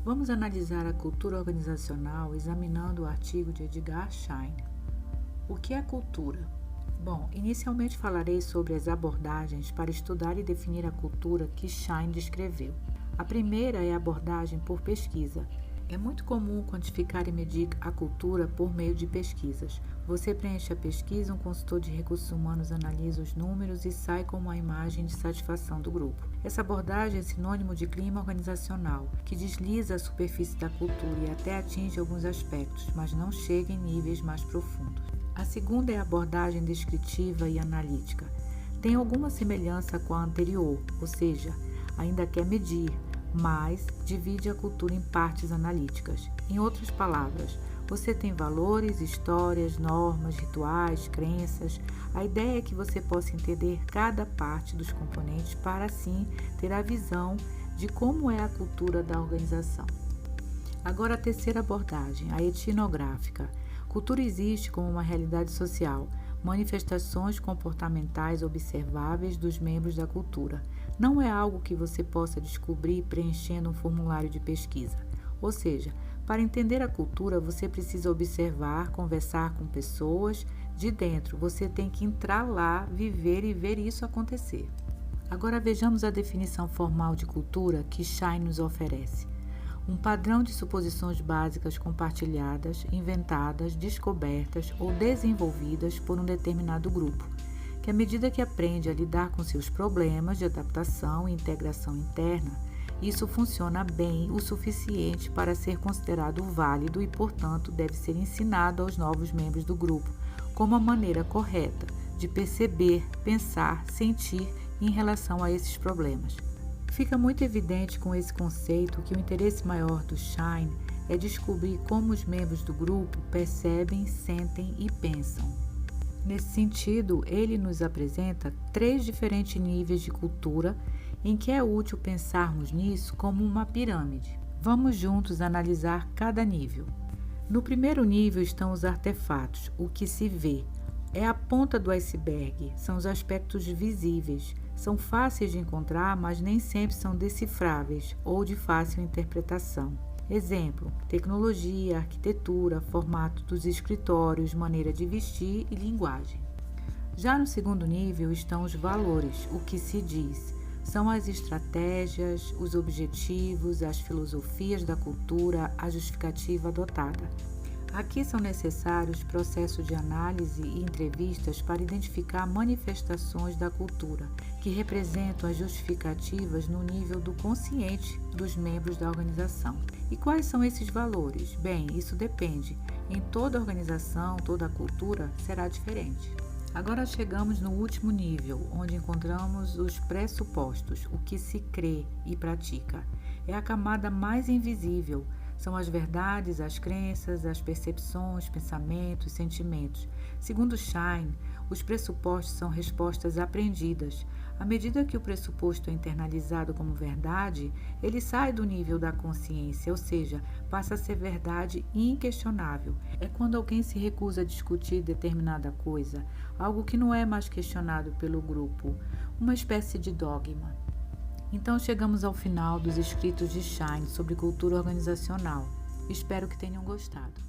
Vamos analisar a cultura organizacional examinando o artigo de Edgar Schein. O que é cultura? Bom, inicialmente falarei sobre as abordagens para estudar e definir a cultura que Schein descreveu. A primeira é a abordagem por pesquisa. É muito comum quantificar e medir a cultura por meio de pesquisas. Você preenche a pesquisa, um consultor de recursos humanos analisa os números e sai com uma imagem de satisfação do grupo. Essa abordagem é sinônimo de clima organizacional, que desliza a superfície da cultura e até atinge alguns aspectos, mas não chega em níveis mais profundos. A segunda é a abordagem descritiva e analítica. Tem alguma semelhança com a anterior, ou seja, ainda quer medir, mas divide a cultura em partes analíticas. Em outras palavras, você tem valores, histórias, normas, rituais, crenças. A ideia é que você possa entender cada parte dos componentes para assim ter a visão de como é a cultura da organização. Agora a terceira abordagem, a etnográfica. Cultura existe como uma realidade social, manifestações comportamentais observáveis dos membros da cultura. Não é algo que você possa descobrir preenchendo um formulário de pesquisa. Ou seja, para entender a cultura, você precisa observar, conversar com pessoas de dentro. Você tem que entrar lá, viver e ver isso acontecer. Agora vejamos a definição formal de cultura que Schein nos oferece. Um padrão de suposições básicas compartilhadas, inventadas, descobertas ou desenvolvidas por um determinado grupo, que à medida que aprende a lidar com seus problemas de adaptação e integração interna, isso funciona bem o suficiente para ser considerado válido e, portanto, deve ser ensinado aos novos membros do grupo como a maneira correta de perceber, pensar, sentir em relação a esses problemas. Fica muito evidente com esse conceito que o interesse maior do Schein é descobrir como os membros do grupo percebem, sentem e pensam. Nesse sentido, ele nos apresenta 3 diferentes níveis de cultura em que é útil pensarmos nisso como uma pirâmide. Vamos juntos analisar cada nível. No primeiro nível estão os artefatos, o que se vê. É a ponta do iceberg, são os aspectos visíveis. São fáceis de encontrar, mas nem sempre são decifráveis ou de fácil interpretação. Exemplo, tecnologia, arquitetura, formato dos escritórios, maneira de vestir e linguagem. Já no segundo nível estão os valores, o que se diz. São as estratégias, os objetivos, as filosofias da cultura, a justificativa adotada. Aqui são necessários processos de análise e entrevistas para identificar manifestações da cultura, que representam as justificativas no nível do consciente dos membros da organização. E quais são esses valores? Bem, isso depende. Em toda organização, toda cultura será diferente. Agora chegamos no último nível, onde encontramos os pressupostos, o que se crê e pratica. É a camada mais invisível. São as verdades, as crenças, as percepções, pensamentos, sentimentos. Segundo Schein, os pressupostos são respostas aprendidas. À medida que o pressuposto é internalizado como verdade, ele sai do nível da consciência, ou seja, passa a ser verdade inquestionável. É quando alguém se recusa a discutir determinada coisa, algo que não é mais questionado pelo grupo, uma espécie de dogma. Então chegamos ao final dos escritos de Schein sobre cultura organizacional. Espero que tenham gostado.